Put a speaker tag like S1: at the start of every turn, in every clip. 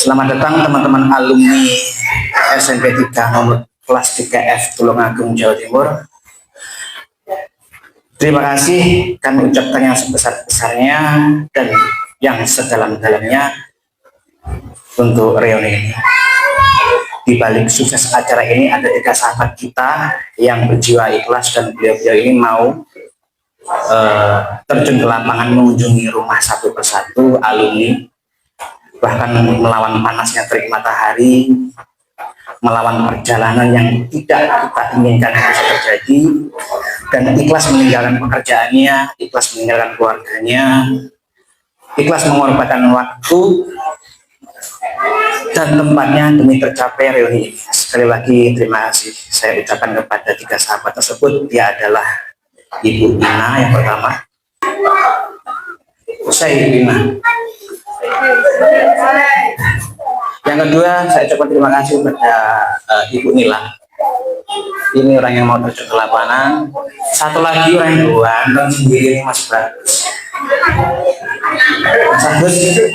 S1: Selamat datang teman-teman alumni SMP 3 nomor kelas 3F Tulungagung, Jawa Timur. Terima kasih kami ucapkan yang sebesar-besarnya dan yang sedalam-dalamnya untuk reuni ini. Di balik sukses acara ini ada 3 sahabat kita yang berjiwa ikhlas dan beliau-beliau ini mau terjun ke lapangan mengunjungi rumah satu persatu alumni, bahkan melawan panasnya terik matahari, melawan perjalanan yang tidak kita inginkan bisa terjadi, dan ikhlas meninggalkan pekerjaannya, ikhlas meninggalkan keluarganya, ikhlas mengorbankan waktu dan tempatnya demi tercapai reuni ini. Sekali lagi terima kasih saya ucapkan kepada 3 sahabat tersebut. Dia adalah Ibu Ina yang pertama. Saya Ibu Ina. Yang kedua, saya ucapkan terima kasih kepada Ibu Nila. Ini orang yang mau terjun ke lapangan. Satu lagi orang yang dan sendiri ini Mas Bagus. Mas Bagus ya.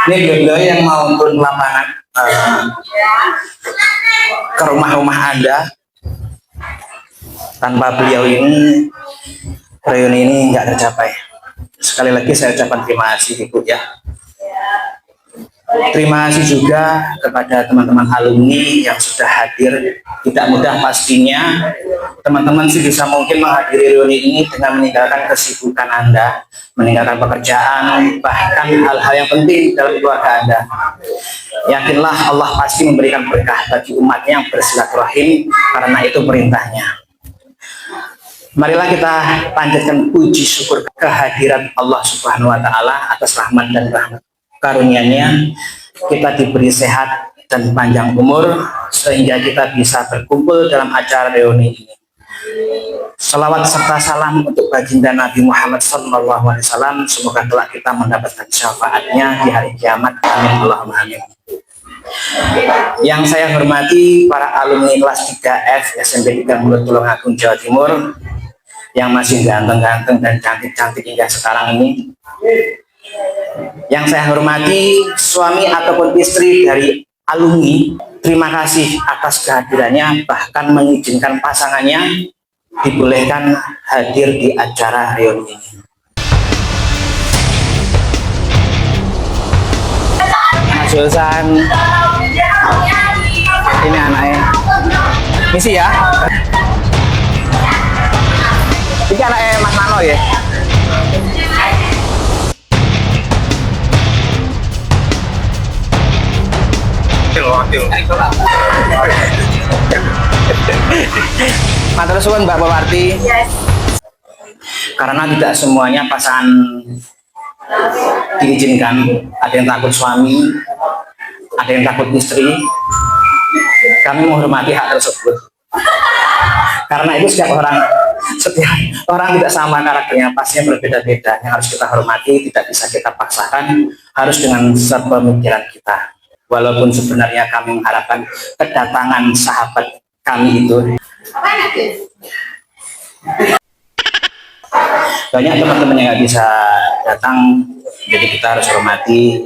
S1: Ini beliau yang mau turun ke lapangan ke rumah-rumah Anda. Tanpa beliau ini reuni ini nggak tercapai. Sekali lagi saya ucapkan terima kasih Ibu ya. Terima kasih juga kepada teman-teman alumni yang sudah hadir. Tidak mudah pastinya teman-teman sebisa mungkin menghadiri reuni ini dengan meninggalkan kesibukan Anda, meninggalkan pekerjaan, bahkan hal-hal yang penting dalam keluarga Anda. Yakinlah Allah pasti memberikan berkah bagi umatnya yang bersilaturahim, karena itu perintahnya. Marilah kita panjatkan puji syukur kehadiran Allah Subhanahu wa Ta'ala atas rahmat dan rahmat karunia-Nya. Kita diberi sehat dan panjang umur sehingga kita bisa berkumpul dalam acara reuni ini. Salawat serta salam untuk baginda Nabi Muhammad SAW. Semoga kelak kita mendapatkan syafaatnya di hari kiamat. Amin Allahumma amin. Yang saya hormati para alumni kelas 3F SMP 3 Tulungagung, Jawa Timur, yang masih ganteng-ganteng dan cantik-cantik hingga sekarang ini. Yang saya hormati suami ataupun istri dari alumni, terima kasih atas kehadirannya, bahkan mengizinkan pasangannya dibolehkan hadir di acara reuni ini. Mas Julsan, ini anaknya. Misi ya. Ini anaknya Mas Nano ya. Matur suwun Mbak Bawarti. Yes. Karena tidak semuanya pasangan diizinkan, ada yang takut suami, ada yang takut istri. Kami menghormati hak tersebut. Karena itu setiap orang tidak sama karakternya, pastinya berbeda-beda. Yang harus kita hormati, tidak bisa kita paksakan, harus dengan sepemikiran kita. Walaupun sebenarnya kami mengharapkan kedatangan sahabat kami itu. Banyak teman-teman yang nggak bisa datang, jadi kita harus hormati.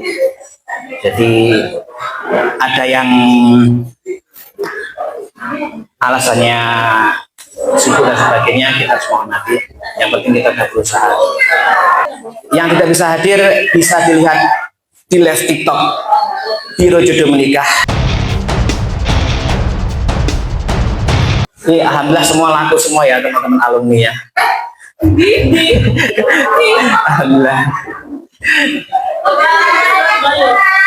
S1: Jadi ada yang alasannya sibuk dan sebagainya, kita harus menghormati. Yang penting kita sudah berusaha. Yang tidak bisa hadir bisa dilihat di live TikTok Biro Jodoh Menikah. Ini alhamdulillah semua laku semua ya teman-teman alumni ya. Alhamdulillah.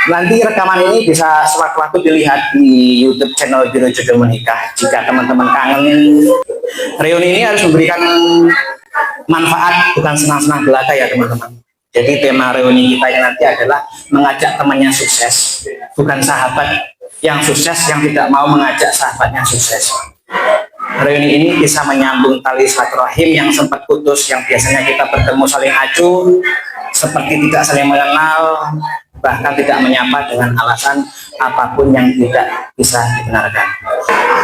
S1: Nanti rekaman ini bisa sewaktu-waktu dilihat di YouTube channel Biro Jodoh Menikah. Jika teman-teman kangen, reuni ini harus memberikan manfaat, bukan senang-senang belaka ya teman-teman. Jadi tema reuni kita yang nanti adalah mengajak temannya sukses, bukan sahabat yang sukses yang tidak mau mengajak sahabatnya sukses. Reuni ini bisa menyambung tali silaturahim yang sempat putus, yang biasanya kita bertemu saling acuh, seperti tidak saling mengenal, bahkan tidak menyapa dengan alasan apapun yang tidak bisa dibenarkan.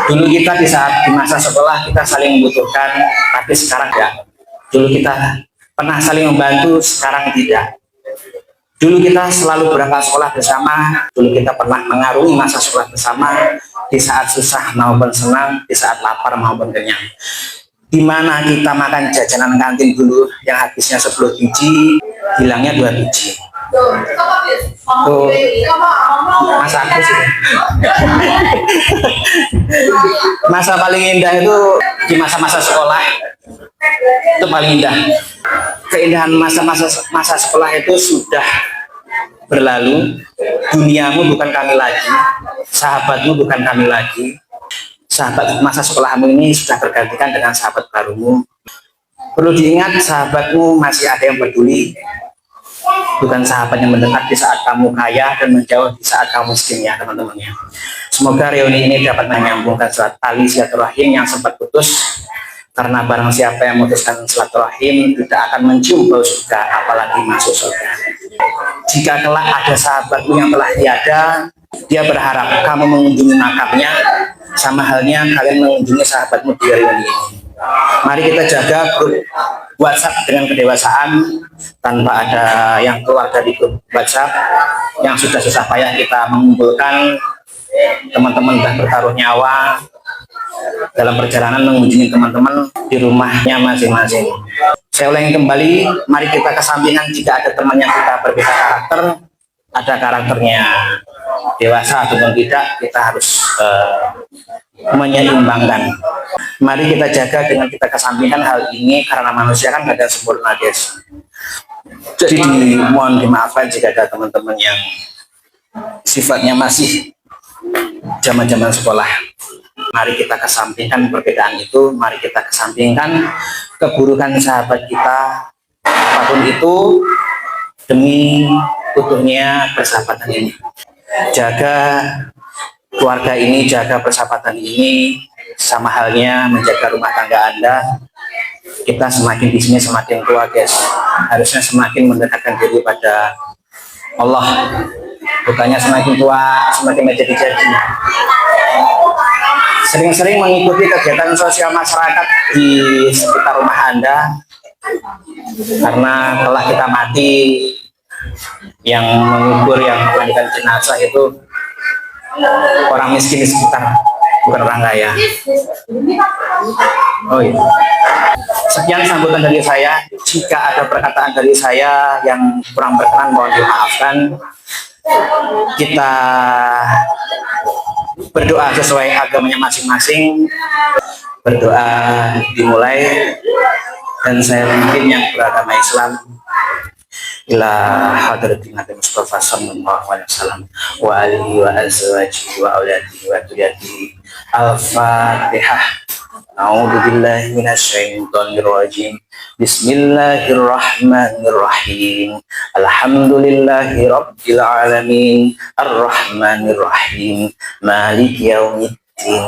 S1: Dulu kita di saat di masa sekolah kita saling membutuhkan, tapi sekarang tidak. Dulu kita pernah saling membantu, sekarang tidak. Dulu kita selalu berangkat sekolah bersama, dulu kita pernah mengarungi masa sekolah bersama, di saat susah maupun senang, di saat lapar maupun kenyang. Di mana kita makan jajanan kantin dulu yang habisnya 10 biji, hilangnya 2 biji. Tuh, masa aku sih. Masa paling indah itu di masa-masa sekolah. Itu paling indah. Keindahan masa sekolah itu sudah berlalu. Duniamu bukan kami lagi, sahabatmu bukan kami lagi. Sahabat masa sekolahmu ini sudah tergantikan dengan sahabat barumu. Perlu diingat, sahabatmu masih ada yang peduli, bukan sahabat yang mendekat di saat kamu kaya dan menjauh di saat kamu miskin, ya teman-temannya. Semoga reuni ini dapat menyambungkan suatu tali silaturahim yang sempat putus, karena barang siapa yang memutuskan silaturahim tidak akan mencium bau surga, apalagi masuk surga. Jika kelak ada sahabatmu yang telah tiada, dia berharap kamu mengunjungi makamnya, sama halnya kalian mengunjungi sahabatmu di reuni ini. Mari kita jaga grup WhatsApp dengan kedewasaan, tanpa ada yang keluar dari grup WhatsApp yang sudah susah payah kita mengumpulkan. Teman-teman sudah bertaruh nyawa dalam perjalanan mengunjungi teman-teman di rumahnya masing-masing. Saya ulangi kembali, mari kita kesampingan jika ada teman yang kita berbeda karakter, ada karakternya dewasa ataupun tidak, kita harus menyeimbangkan. Mari kita jaga dengan kita kesampingkan hal ini, karena manusia kan tidak sempurna, guys. Jadi mohon dimaafkan jika ada teman-teman yang sifatnya masih zaman-zaman sekolah. Mari kita kesampingkan perbedaan itu, mari kita kesampingkan keburukan sahabat kita, apapun itu, demi utuhnya persahabatan ini. Jaga keluarga ini, jaga persahabatan ini, sama halnya menjaga rumah tangga Anda. Kita semakin di sini semakin tua, guys. Harusnya semakin mendekatkan diri pada Allah, bukannya semakin tua semakin menjadi-jadi. Sering-sering mengikuti kegiatan sosial masyarakat di sekitar rumah Anda, karena telah kita mati, yang mengubur, yang memandikan jenazah itu orang miskin di sekitar, bukan orang kaya. Oh iya. Sekian sambutan dari saya. Jika ada perkataan dari saya yang kurang berkenan, mohon dimaafkan. Kita berdoa sesuai agamanya masing-masing. Berdoa dimulai, dan saya mungkin yang beragama Islam ila hadratin Nabi Mustafa sallallahu alaihi wasallam wa alihi wa azwajihi wa auladihi wa dzurriyyatihi. Al-Fatihah. A'udzu billahi minasyaitonir rajim. Bismillahirrahmanirrahim. Alhamdulillahi rabbil alamin. Arrahmanir rahim. Maliki yaumiddin.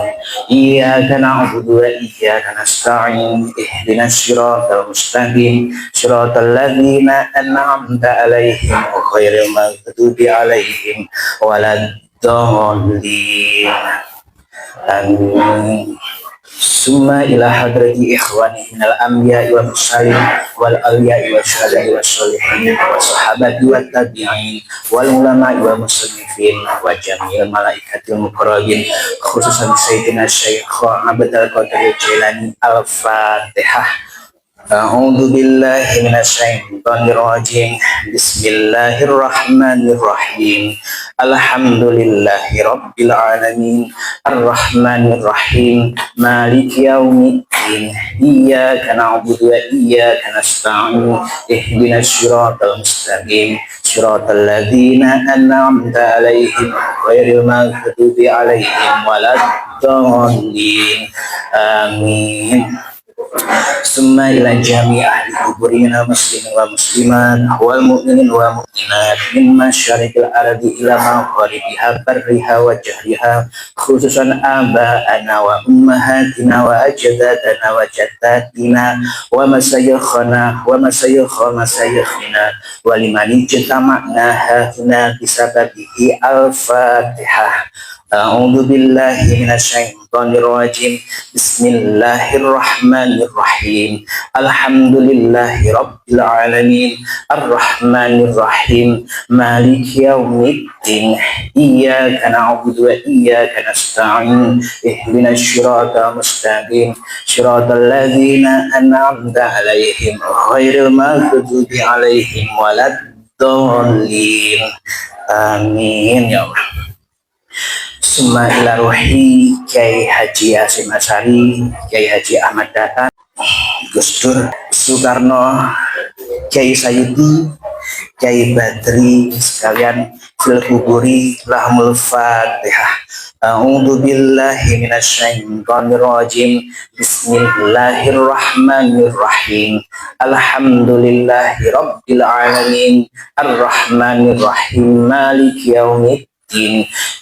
S1: Iyyaka na'budu wa iyyaka nasta'in. Ihdinas siratal mustaqim. Siratal ladzina an'amta 'alaihim ghairil maghdubi 'alaihim waladdallin. Amin. Summa ila hadrati ikhwani minal anbiya'i wal mursalin wal awliya'i wa syuhada'i wa sholihin wa sahabati wa tabi'in wal ulama'i wa musannifin wa jami'il malaikatil muqarrabin, khususan Sayyidina Syekh Abdul Qadir Jailani. Al-Fatihah. A'udzu billahi minasyaitonir rajim. Bismillahirrahmanirrahim. Alhamdulillahi rabbil alamin. Arrahmanir rahim. Maliki yaumiddin. Iyyaka na'budu wa iyyaka nasta'in. Ihdinas siratal mustaqim. Siratal ladzina an'amta 'alaihim ghairil maghdubi 'alaihim waladdallin. Amin. Summa ila jami' ahli kuburina muslimin wa muslimat wal mu'minin wa mu'minat min masyariqil ardi ila magharibiha barriha wa jahriha, khususan aba'ana wa ummahatina wa ajdadana wa jaddatina wa masayikhana wa masayikha masayikhina wa liman ijtama'na hahuna bisababihi. Al-Fatihah. A'udzu billahi minasyaitonir rajim. Bismillahirrahmanirrahim. Alhamdulillahi rabbil alamin. Arrahmanir rahim. Maliki yaumiddin. Iyyaka na'budu wa iyyaka nasta'in. Ihdinas siratal mustaqim. Shiratal ladzina an'amta 'alaihim ghairil maghdubi 'alaihim waladdallin. Amin ya Allah. Summa ila ruhi Kiai Haji Hasyim Asy'ari, Kiai Haji Ahmad Dahlan, Gus Dur, Soekarno, Kiai Sayuti, Kiai Badri sekalian, fil kuburi lahumul fatihah. A'udzu billahi minasyaitonir rajim. Bismillahirrahmanirrahim. Alhamdulillahi rabbil alamin. Arrahmanir rahim. Maliki yaumiddin.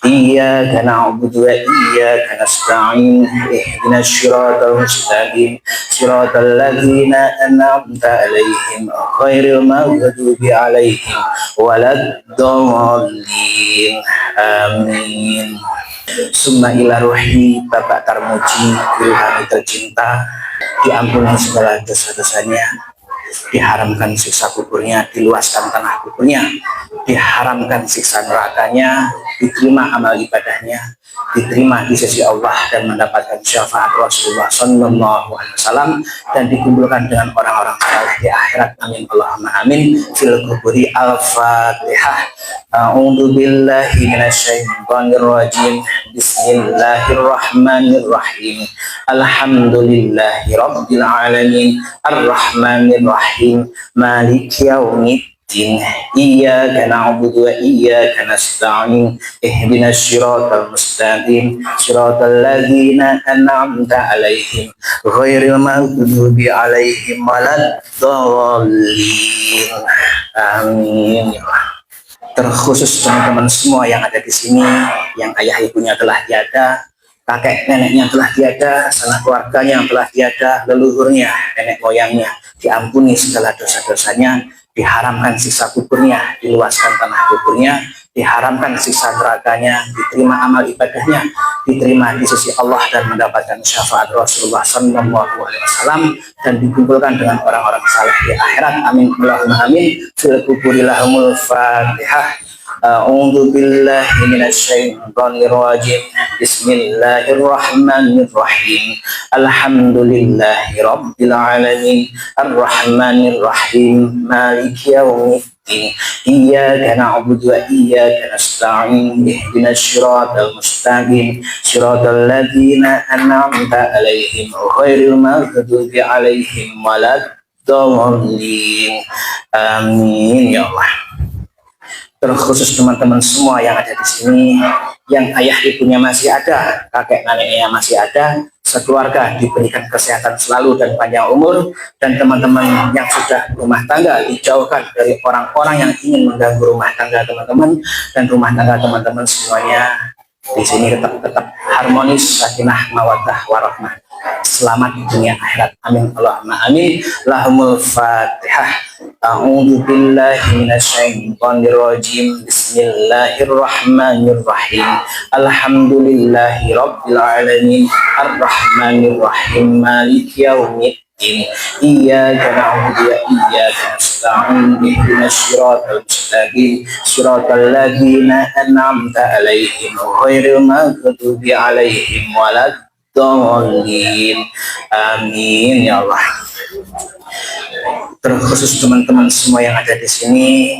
S1: Iyyaka na'budu wa iyyaka nasta'in. Ihdinas siratal mustaqim. Siratal ladzina an'amta 'alaihim ghairil maghdubi 'alaihim waladdallin. Amin. Summa ila ruhi Bapak Tarmuji Ilhami tercinta, diampuni segala dosa-dosanya, diharamkan siksa kuburnya, diluaskan tanah kuburnya, diharamkan siksa nerakanya, diterima amal ibadahnya, diterima di sisi Allah dan mendapatkan syafaat Rasulullah Sallallahu Alaihi Wasallam, dan dikumpulkan dengan orang-orang saleh di akhirat. Amin Allahumma amin. Fil kuburi al-fatihah. A'udzu billahi minasyaitonir rajim. Bismillahirrahmanirrahim. Alhamdulillahi rabbil alamin. Arrahmanir rahim. Maliki yaumiddin. Iyyaka na'budu wa iyyaka nasta'in. Ihdinas siratal mustaqim. Siratal ladzina an'amta 'alaihim ghairil maghdubi 'alaihim waladdallin. Amin ya Allah. Terkhusus teman-teman semua yang ada di sini, yang ayah ibunya telah tiada, kakek neneknya telah tiada, sanak keluarganya yang telah tiada, leluhurnya, nenek moyangnya, diampuni segala dosa-dosanya, diharamkan siksa kuburnya, diluaskan tanah kuburnya, diharamkan siksa nerakanya, diterima amal ibadahnya, diterima di sisi Allah dan mendapatkan syafaat Rasulullah Sallallahu Alaihi Wasallam, dan dikumpulkan dengan orang-orang saleh di akhirat. Amin Allahumma amin. Fil kuburi lahumul fatihah. A'udzu billahi minasyaitonir rajim. Bismillahirrahmanirrahim. Alhamdulillahi rabbil alamin. Arrahmanir rahim. Maliki yaumiddin. Iyyaka na'budu wa iyyaka nasta'in. Ihdinas siratal mustaqim. Siratal ladzina an'amta 'alaihim ghairil maghdubi 'alaihim waladdallin. Amin ya Allah. Terkhusus teman-teman semua yang ada di sini, yang ayah ibunya masih ada, kakek neneknya masih ada, sekeluarga diberikan kesehatan selalu dan panjang umur, dan teman-teman yang sudah rumah tangga dijauhkan dari orang-orang yang ingin mengganggu rumah tangga teman-teman, dan rumah tangga teman-teman semuanya di sini tetap harmonis, sakinah, mawaddah, warahmah. Selamat di dunia akhirat. Amin Allahumma amin. Lahumul fatihah. A'udzu billahi minasyaitonir rajim. Bismillahirrahmanirrahim. Alhamdulillahi rabbil alamin. Arrahmanir rahim. Maliki yaumiddin. Iyyaka na'budu wa iyyaka nasta'in. Ihdinas siratal mustaqim. Siratal ladzina an'amta 'alaihim ghairil maghdubi alaihim waladdallin. Amin ya Allah. Terkhusus teman-teman semua yang ada di sini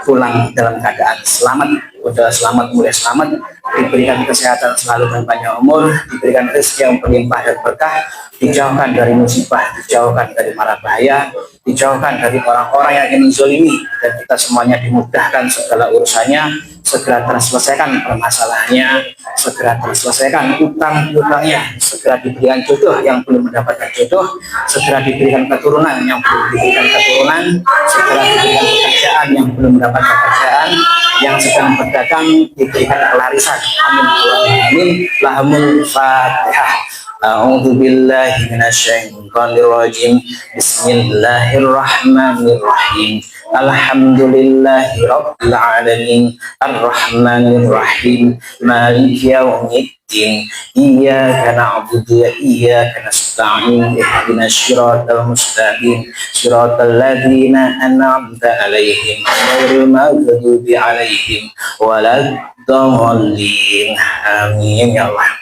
S1: pulang dalam keadaan selamat, udah selamat, mulai selamat, diberikan kesehatan selalu dan panjang umur, diberikan rezeki yang berlimpah dan berkah, dijauhkan dari musibah, dijauhkan dari mara bahaya, dijauhkan dari orang-orang yang ingin menzalimi, dan kita semuanya dimudahkan segala urusannya, segera terselesaikan permasalahannya, segera terselesaikan utang-utangnya, segera diberikan jodoh yang belum mendapatkan jodoh, segera diberikan keturunan yang belum diberikan keturunan, segera diberikan pekerjaan yang belum mendapatkan pekerjaan, yang sedang berdagang diberikan kelarisan. Amin. Amin. Lahumul fatihah. A'udzu billahi minasyaitonir rajim. Bismillahirrahmanirrahim. Alhamdulillahi rabbil alamin. Arrahmanir rahim. Maliki yaumiddin. Iyyaka na'budu wa iyyaka nasta'in. Ihdinas siratal mustaqim. Siratal ladzina an'amta 'alaihim ghairil maghdubi 'alaihim waladdallin. Amin ya Allah.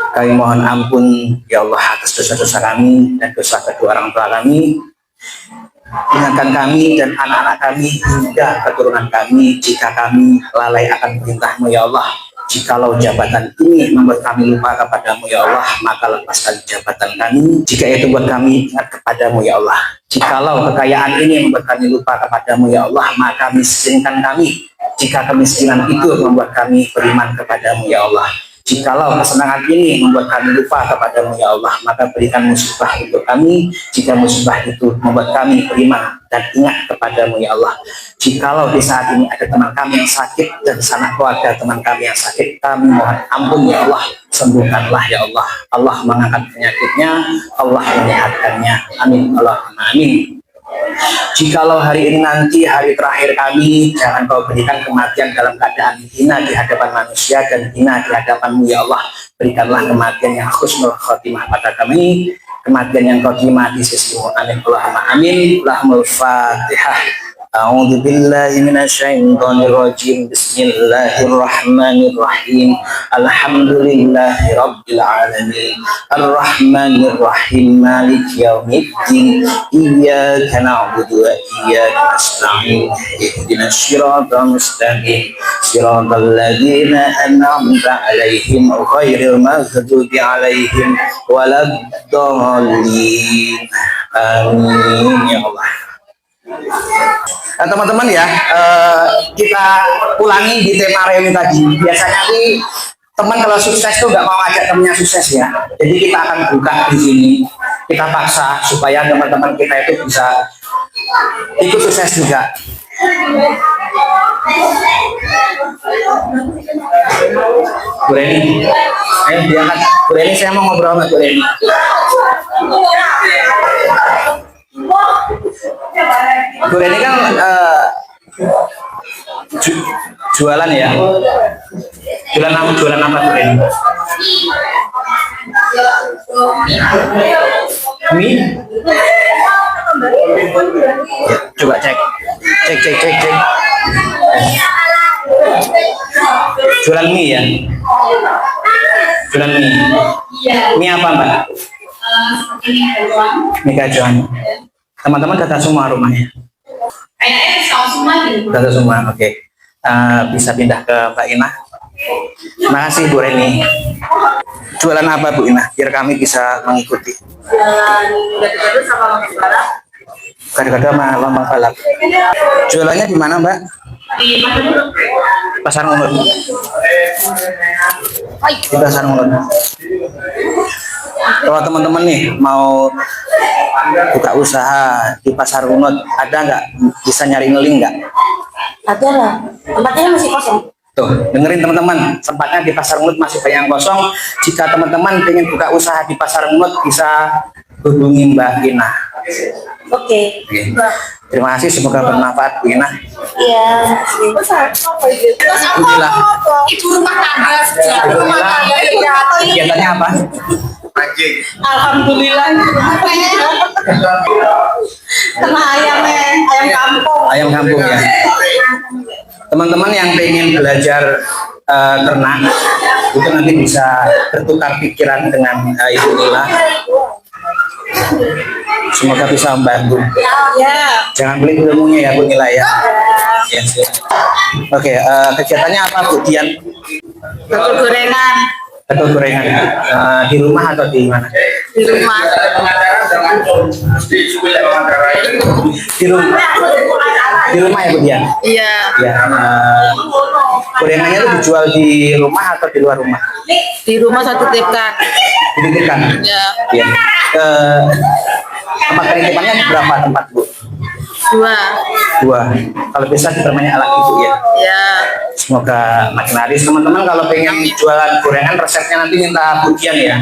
S1: Kami mohon ampun ya Allah atas dosa-dosa kami dan dosa kedua orang tua kami. Ingatkan kami dan anak-anak kami hingga keturunan kami jika kami lalai akan perintah-Mu ya Allah. Jikalau jabatan ini membuat kami lupa kepadamu ya Allah, maka lepaskan jabatan kami. Jika itu buat kami ingat kepadamu ya Allah. Jikalau kekayaan ini membuat kami lupa kepadamu ya Allah, maka miskinkan kami. Jika kemiskinan itu membuat kami beriman kepadamu ya Allah. Jikalau kesenangan ini membuat kami lupa kepadamu ya Allah, maka berikan musibah untuk kami. Jika musibah itu membuat kami beriman dan ingat kepadamu ya Allah. Jikalau di saat ini ada teman kami yang sakit dan sanak keluarga teman kami yang sakit, kami mohon ampun ya Allah, sembuhkanlah ya Allah. Allah mengangkat penyakitnya, Allah menyehatkannya. Amin Allahumma amin. Jikalau hari ini nanti hari terakhir kami, jangan Kau berikan kematian dalam keadaan hina di hadapan manusia dan hina di hadapan-Mu ya Allah. Berikanlah kematian yang husnul khotimah pada kami, kematian yang Kau terima di sisi-Mu. Amin Allahumma amin. Lahumul Fatihah. A'udzu billahi minasyaitonir rajim. Bismillahirrahmanirrahim. Alhamdulillahi rabbil alamin. Arrahmanir rahim. Maliki yaumiddin. Iyyaka na'budu wa iyyaka nasta'in. Ihdinas siratal mustaqim. Siratal ladzina an'amta 'alaihim ghairil maghdubi 'alaihim waladdallin. Amin ya Allah. Nah, teman-teman ya, kita ulangi di tema reuni tadi. Biasanya nih teman kalau sukses tuh nggak mau ngajak temennya sukses ya. Jadi kita akan buka di sini. Kita paksa supaya teman-teman kita itu bisa ikut sukses juga. Bu Reni, ayo diangkat. Bu Reni, saya mau ngobrol sama Bu Reni. Bu Reni kan jualan ya. Jualan apa Bu Reni? Mie? Coba cek. Jualan mie ya? Jualan mie. Mie apa Mbak? Mie gajuan. Teman-teman datang semua rumahnya? Datang semua, oke. Bisa pindah ke Mbak Ina. Terima kasih Bu Reni. Jualan apa Bu Ina? Biar kami bisa mengikuti.
S2: Gado-gado sama lontong balap.
S1: Gado-gado sama lontong balap. Jualannya di mana Mbak?
S2: Di
S1: Pasar Ngunut. Di Pasar Ngunut. Kalau teman-teman nih mau buka usaha di Pasar Ngunut, ada nggak? Bisa nyari ngeling nggak?
S2: Ada lah. Tempatnya masih kosong.
S1: Tuh, dengerin teman-teman, tempatnya di Pasar Ngunut masih banyak yang kosong. Jika teman-teman ingin buka usaha di Pasar Ngunut, bisa hubungi Mbak Ina.
S2: Oke.
S1: Terima kasih, semoga bermanfaat Bu Ina.
S2: Iya.
S1: Alhamdulillah.
S2: Ibu rumah tangga.
S1: Kegiatannya apa?
S3: Mancing.
S2: Alhamdulillah. Kena ayam kampung.
S1: Ayam kampung ya. Teman-teman yang pengen belajar ternak itu nanti bisa bertukar pikiran dengan Ibu Nila. Semoga bisa membantu.
S2: Ya.
S1: Jangan beli ilmunya ya Bu Nila ya. Ya, oke, kegiatannya apa Bu Dian?
S2: Betul gorengan.
S1: Betul gorengan. Di rumah atau di mana?
S2: Di rumah.
S1: Di rumah. Di rumah ya Bu Dian?
S2: Iya.
S1: Ya. Gorengannya itu dijual di rumah atau di luar rumah?
S2: Di rumah satu titipkan.
S1: Dititipkan?
S2: Ya.
S1: Iya. Tempat penitipannya berapa tempat Bu?
S2: 2.
S1: 2. Kalau bisa diperbanyak lagi Bu ya.
S2: Ya.
S1: Semoga makin laris. Teman-teman kalau pengen jualan gorengan resepnya nanti minta Bu Dian ya.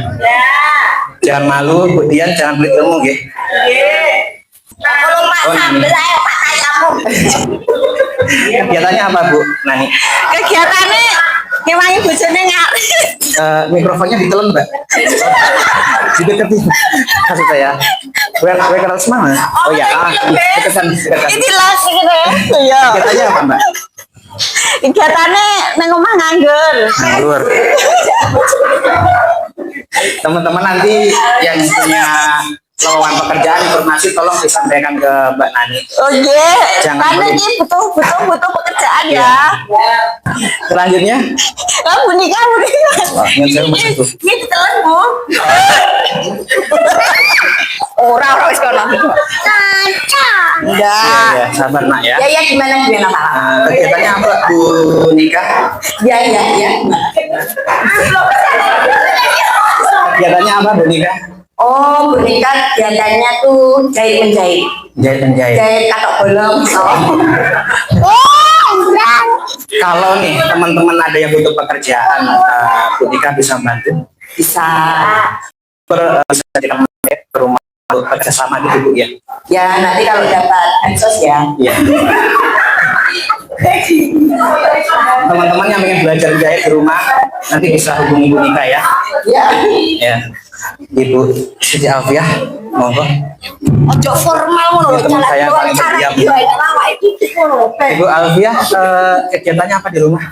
S1: Jangan malu Bu Dian, jangan pelit ilmu ya. Oh, ini. Kegiatannya apa Bu? Nani?
S2: Kegiatannya ngewangi bojone ngarep.
S1: Mikrofonnya ditelan Mbak. Dideketin maksud saya. Gue kenal semua. Oh ya, deketan.
S2: Ini langsung gitu ya.
S1: Kegiatannya apa Mbak?
S2: Kegiatannya nang omah nganggur.
S1: Nganggur. Teman-teman nanti yang punya lowongan pekerjaan informasi tolong disampaikan ke Mbak Nani.
S2: Oh iya.
S1: Jangan
S2: Karena
S1: pelit.
S2: ini butuh pekerjaan
S1: Iya.
S2: ya.
S1: Selanjutnya,
S2: Kamu nikah.
S1: wah, yang saya mau satu.
S2: Ini ditelan Bu. Orang wis kono. Enggak.
S1: Ya, sabar nak ya.
S2: Ya gimana Pak?
S1: Kegiatannya apa Bu nikah?
S2: Ya.
S1: Kegiatannya apa Bu nikah?
S2: Oh, Bu nikah kegiatannya tuh jahit menjahit.
S1: Jahit menjahit.
S2: Jahit katok bolong. Oh, enggak.
S1: Kalau nih teman-teman ada yang butuh pekerjaan, Bu nikah bisa bantu.
S2: Bisa.
S1: Bisa kita ke rumah bekerja sama gitu Bu ya.
S2: Ya, nanti kalau dapat ansos ya.
S1: Iya. Teman-teman yang ingin belajar jahit di rumah nanti bisa hubungi Bu Nika ya.
S2: Ya.
S1: Ya. Ibu Siti Alfiah, monggo.
S2: Ojo formal ngono
S1: Ini teman saya paling pendiam. Ibu Alfiah, kegiatannya apa di rumah?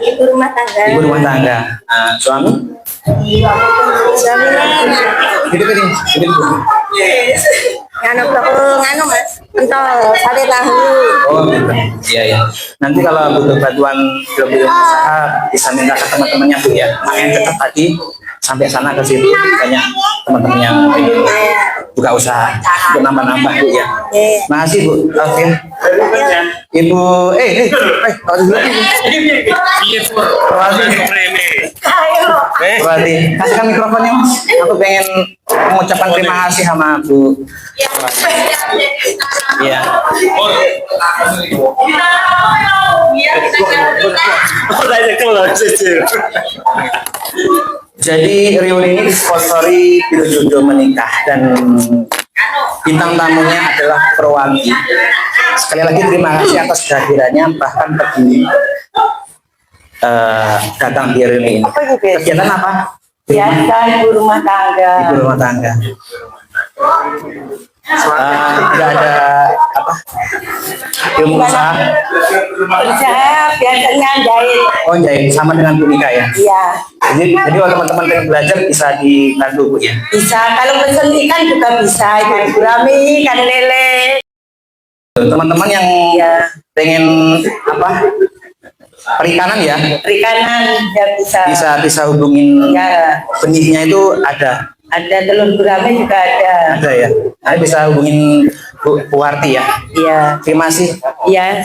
S2: Ibu rumah tangga.
S1: Ibu rumah tangga. Suami?
S2: Suaminya
S1: Hidup ini.
S2: nganu Mas. Entol sate tahu.
S1: Oh gitu. Iya ya. Nanti kalau butuh bantuan belum usaha bisa minta ke teman-temannya Bu ya. Makanya tetap tadi sampai sana ke situ banyak teman-teman yang ingin buka usaha untuk nambah-nambah Bu ya. Makasih Bu Alfiah. Ibu kalau dulu Berarti kasihkan mikrofonnya Mas. Aku pengen mengucapkan terima kasih sama Bu. Iya. Jadi reuni ini disponsori Biro Jodoh Menikah dan bintang tamunya adalah Perwanti. Sekali lagi terima kasih atas kehadirannya, bahkan pergi datang di reuni ini. Kegiatan apa?
S2: Biasa ibu rumah tangga.
S1: Ibu rumah tangga. Tidak ada apa? Ilmu usaha.
S2: Usaha biasanya jahit.
S1: Oh jahit sama dengan Bu Nika ya.
S2: Iya.
S1: Jadi kalau teman-teman pengen belajar bisa dibantu Bu ya.
S2: Bisa kalau pesen ikan juga bisa. Ikan gurami, ikan lele.
S1: Teman-teman yang pengen apa? Perikanan ya.
S2: Perikanan ya bisa.
S1: Bisa hubungin
S2: Ya.
S1: benihnya itu ada.
S2: Ada telur gurame juga ada.
S1: Ada ya. Nanti bisa hubungin Bu Warti ya.
S2: Iya.
S1: Terima kasih
S2: Iya.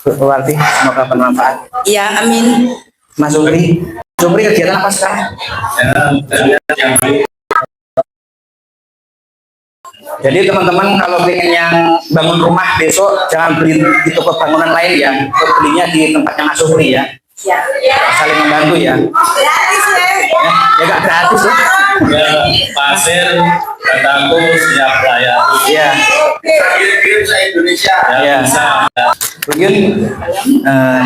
S1: Bu Warti. Semoga bermanfaat.
S2: Iya, amin.
S1: Mas Supri. Supri kegiatan apa sekarang? Jadi teman-teman kalau pengen yang bangun rumah besok jangan beli di toko bangunan lain ya. Belinya di tempatnya Mas Supri ya.
S2: Iya.
S1: Saling membantu ya.
S2: Gratis ya.
S1: Ya nggak gratis ya.
S3: Ya, pasir, bataku, siap layar.
S1: Iya.
S3: Kirim-kirim se Indonesia.
S1: Ya.
S3: Ya, bisa.
S1: Mungkin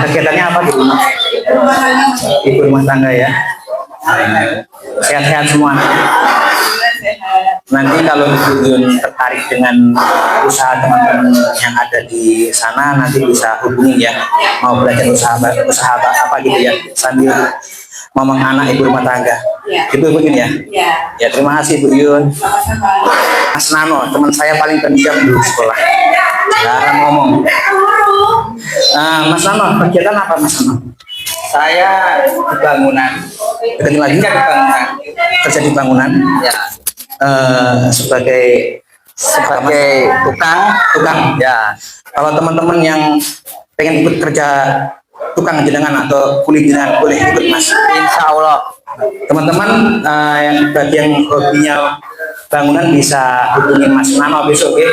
S1: kegiatannya apa di rumah? Ibu rumah tangga ya. Sehat-sehat semua. Nanti kalau Ibu tertarik dengan usaha teman-teman yang ada di sana nanti bisa hubungi ya. Mau belajar usaha apa gitu ya sambil ngomong anak ibu rumah tangga. Itu Ibu Yun ya. Ya terima kasih Bu Yun. Mas Nano teman saya paling pendiam di sekolah. Jarang ngomong. Mas Nano kegiatan apa Mas Nano?
S4: Saya di bangunan.
S1: Ketemu lagi
S4: Kerja di bangunan.
S1: kerja di bangunan
S4: Ya,
S1: sebagai tukang ya. Kalau teman-teman yang pengen ikut kerja tukang jenengan atau kulit jenengan boleh ikut Mas.
S4: insya Allah.
S1: Teman-teman yang bagi yang hobinya bangunan bisa hubungi Mas Nano besok ya.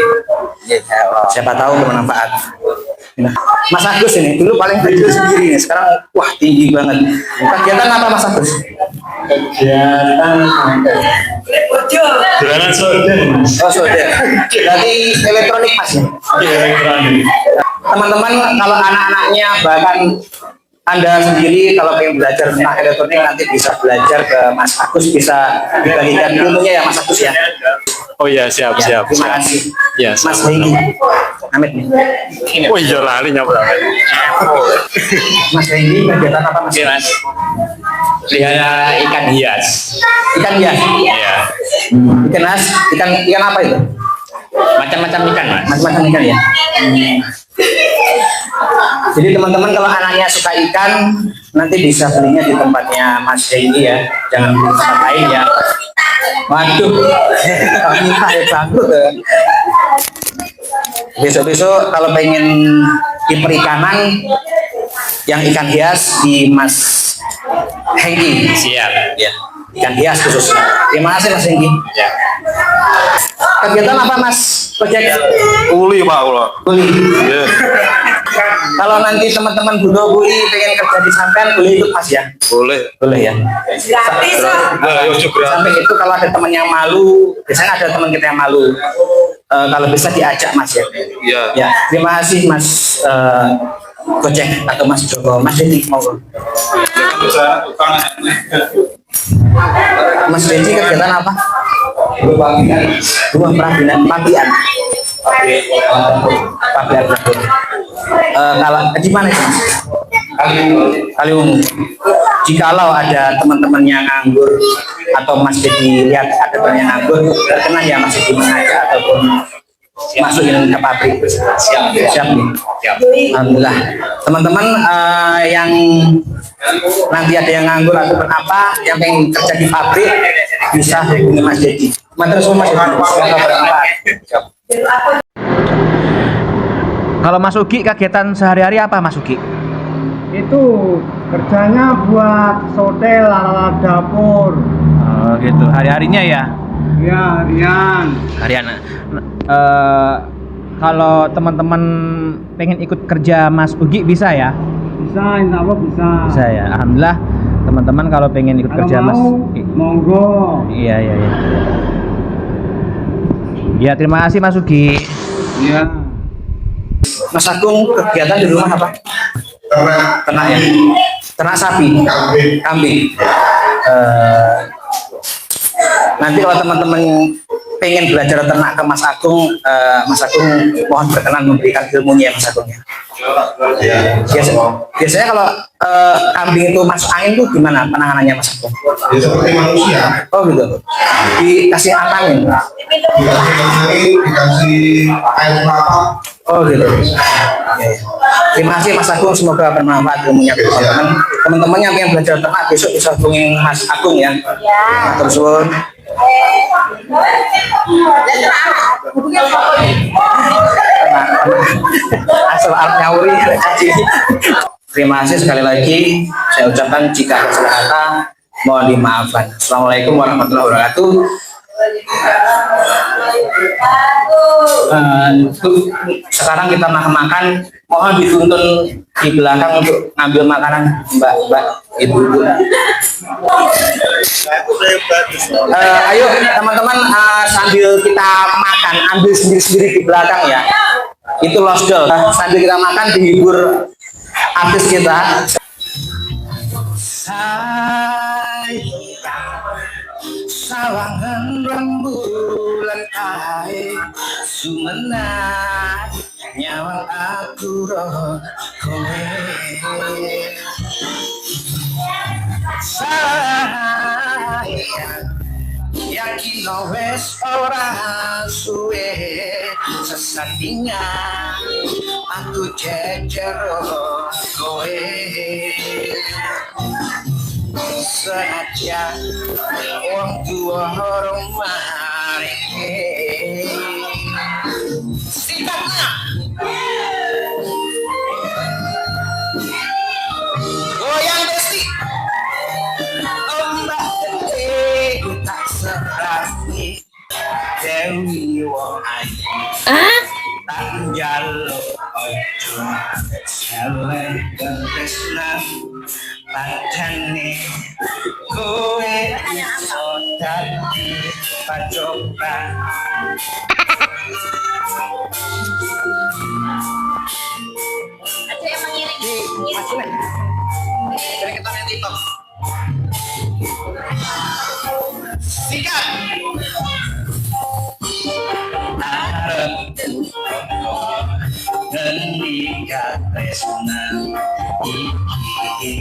S1: Siapa tahu bermanfaat. Nah, Mas Agus ini dulu paling kecil sendiri nih, sekarang wah tinggi banget. Kegiatan apa Mas Agus?
S3: Kegiatan jualan soda.
S1: Oh sudah. Berarti elektronik Mas ya?
S3: Elektronik.
S1: Teman-teman kalau anak-anaknya bahkan Anda sendiri kalau pengen belajar tentang elektronik nanti bisa belajar ke Mas Agus, bisa dibagikan ilmunya ya Mas Agus ya.
S3: Oh iya, siap.
S1: Terima kasih.
S3: Ya,
S1: Mas Hengki. Amit nih.
S3: Oh iya, lali nyapa.
S1: Mas Hengki kegiatan apa Mas?
S3: Pelihara ikan hias.
S1: Ikan hias.
S3: Iya.
S1: Ikan hias, ikan apa itu?
S3: Macam-macam ikan, Mas.
S1: Macam-macam ikan ya. Jadi teman-teman kalau anaknya suka ikan nanti bisa belinya di tempatnya Mas Hengki ya, jangan di tempat lain ya. Waduh, minta ya bangkrut ya. Besok-besok kalau pengen di perikanan yang ikan hias di Mas Hengki.
S3: Siap.
S1: Ya, ikan hias khususnya. Terima kasih Mas Hengki.
S3: Ya.
S1: Kegiatan apa Mas Project?
S3: Uli, Pak, Allah.
S1: Kuli.
S3: Iya.
S1: Kalau nanti teman-teman butuh kuli pengen kerja di sampean boleh ikut Mas ya?
S3: Boleh.
S1: Boleh ya.
S2: Gratis kok.
S3: Ayo juga.
S1: Sampai itu kalau ada teman yang malu, biasanya ada teman kita yang malu. Kalau bisa diajak Mas ya.
S3: Iya.
S1: Ya, terima kasih Mas Gojek atau Mas Joko. Mas Dedi mau. Mas Dedi kegiatan apa? Dua perabinan pagian. Pagian. Kalau di mana itu? Kaliwungu. Jikalau ada teman-teman yang nganggur atau Mas Dedi lihat ada teman yang nganggur, berkenan ya Mas Dedi mengajak ataupun masukin ke pabrik. Siap nih. Alhamdulillah. Teman-teman yang nanti ada yang nganggur ataupun apa yang pengen kerja di pabrik bisa hubungi Mas Dedi. Terus Mas Dedi. Semoga bermanfaat. Kalau Mas Ugi kegiatan sehari-hari apa Mas Ugi?
S5: Itu kerjanya buat hotel ala dapur.
S1: Oh gitu, hari-harinya ya?
S5: Ya,
S1: Harian. Kalau teman-teman pengen ikut kerja Mas Ugi bisa ya?
S5: bisa, insya Allah bisa.
S1: Bisa ya, alhamdulillah. Teman-teman kalau pengen ikut
S5: Kalau
S1: kerja Mas,
S5: monggo.
S1: iya. Ya terima kasih Mas Ugi.
S5: Iya.
S1: Mas Agung kegiatan di rumah apa? Ternak ya? Ternak sapi? Kambing. Nanti kalau teman-teman pengen belajar ternak ke Mas Agung mohon berkenan memberikan ilmunya ya Mas Agung ya. Biasanya kalau kambing itu masuk angin tuh gimana penanganannya Mas Agung?
S6: Ya, seperti manusia,
S1: Oh gitu. Dikasih antangin.
S6: dikasih angin, dikasih air kelapa.
S1: Oh gitu. Terima kasih Mas Agung, semoga bermanfaat ilmunya teman-teman. Teman-teman yang pengen belajar ternak besok bisa hubungin Mas Agung ya. Terus asal arep nyawuri. Terima kasih sekali lagi. Saya ucapkan jika ada salah kata mohon dimaafkan. Assalamualaikum warahmatullahi wabarakatuh. Sekarang kita makan, mohon dituntun di belakang untuk ngambil makanan mbak ibu. Ayo teman-teman sambil kita makan ambil sendiri-sendiri di belakang ya, itu lost doll. Sambil kita makan dihibur artis kita. Sawangan rembulan air sumenat nyawang aku roh kowe sayang yakin wes ora suwe sesandinga aku jejer kowe senajan wong tua hormat sikapnya goyang besti ombak jaluk ojo elek tresna padane kowe iso dadi pacoban.
S7: Ada yang mengiring.
S1: Jadi kita main TikTok. Sikat. Arep ngendika tresna iki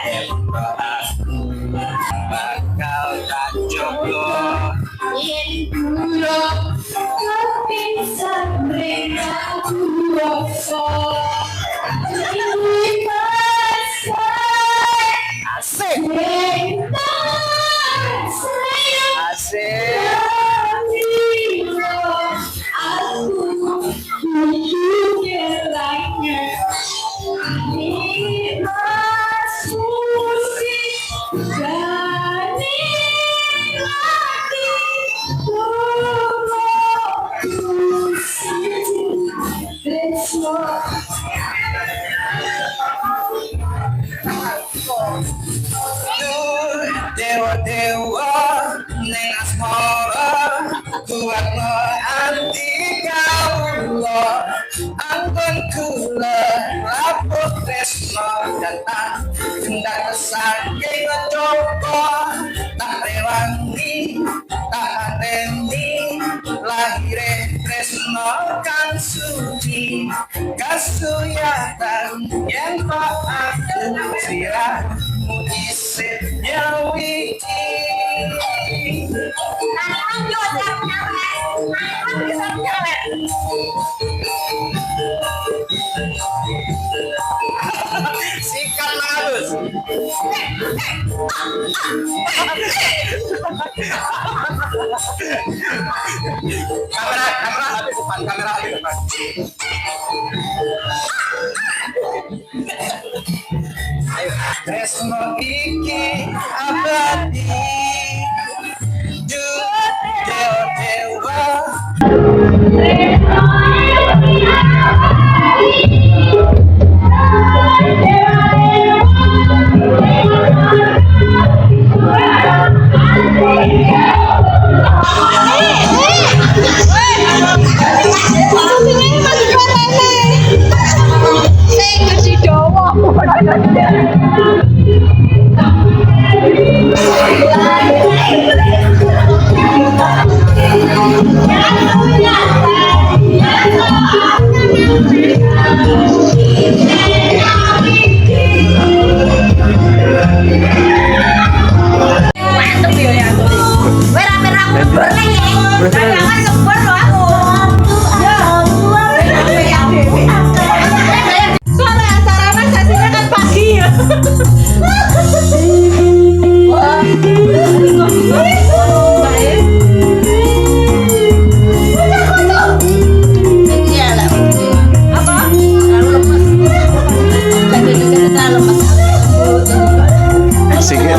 S1: hepa aku bakal tak jogo.
S7: Yen dulu kepingsan mereka kuasa. Ini
S1: Asik. Asik. Dewa-dewa ning asmara kuatno anti kawula angkon kula laput tresno datang tindak saking coba tak rewangi tak ateni lahire tresno kan suci kasuyatan yen tak aku sirahmu isih nyawi. Sikat halus. Kamera habis depan, kamera habis depan. Ayo, tresno iki abadi. Dewa.
S3: Asik ya.